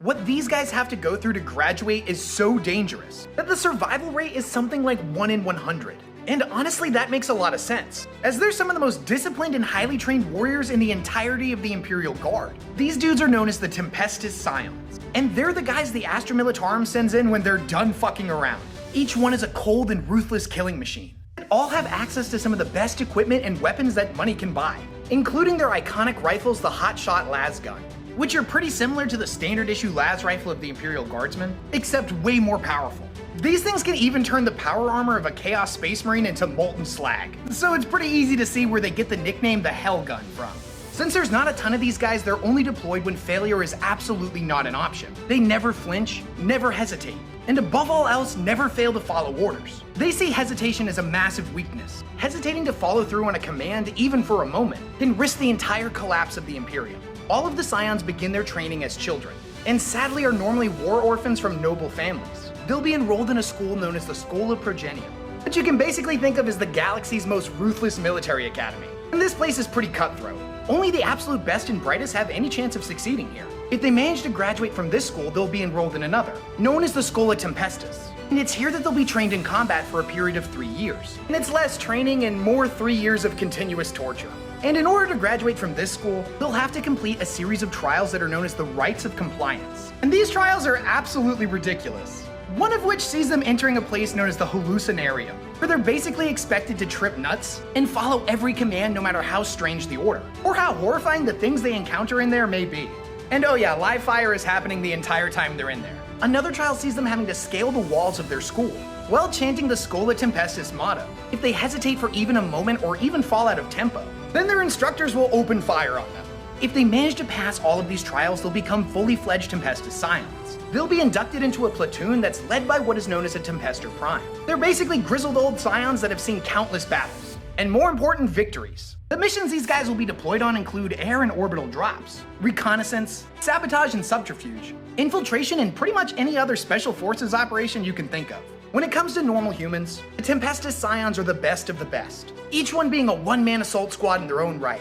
What these guys have to go through to graduate is so dangerous that the survival rate is something like 1 in 100. And honestly, that makes a lot of sense, as they're some of the most disciplined and highly trained warriors in the entirety of the Imperial Guard. These dudes are known as the Tempestus Scions, and they're the guys the Astra Militarum sends in when they're done fucking around. Each one is a cold and ruthless killing machine. They all have access to some of the best equipment and weapons that money can buy, including their iconic rifles, the Hotshot Las gun, which are pretty similar to the standard issue Las rifle of the Imperial Guardsmen, except way more powerful. These things can even turn the power armor of a Chaos Space Marine into molten slag, so it's pretty easy to see where they get the nickname the Hell Gun from. Since there's not a ton of these guys, they're only deployed when failure is absolutely not an option. They never flinch, never hesitate, and above all else, never fail to follow orders. They see hesitation as a massive weakness. Hesitating to follow through on a command, even for a moment, can risk the entire collapse of the Imperium. All of the Scions begin their training as children, and sadly are normally war orphans from noble families. They'll be enrolled in a school known as the SCHOLA PROGENIUM, which you can basically think of as the galaxy's most ruthless military academy. And this place is pretty cutthroat. Only the absolute best and brightest have any chance of succeeding here. If they manage to graduate from this school, they'll be enrolled in another, known as the SCHOLA Tempestus. And it's here that they'll be trained in combat for a period of 3 years. And it's less training and more 3 years of continuous torture. And in order to graduate from this school, they'll have to complete a series of trials that are known as the Rites of Compliance. And these trials are absolutely ridiculous. One of which sees them entering a place known as the Hallucinarium, where they're basically expected to trip nuts and follow every command no matter how strange the order, or how horrifying the things they encounter in there may be. And oh yeah, live fire is happening the entire time they're in there. Another trial sees them having to scale the walls of their school, while chanting the Schola Tempestus motto. If they hesitate for even a moment or even fall out of tempo, then their instructors will open fire on them. If they manage to pass all of these trials, they'll become fully fledged Tempestus Scions. They'll be inducted into a platoon that's led by what is known as a Tempestor Prime. They're basically grizzled old Scions that have seen countless battles, and more important, victories. The missions these guys will be deployed on include air and orbital drops, reconnaissance, sabotage and subterfuge, infiltration, and pretty much any other special forces operation you can think of. When it comes to normal humans, the Tempestus Scions are the best of the best, each one being a one-man assault squad in their own right.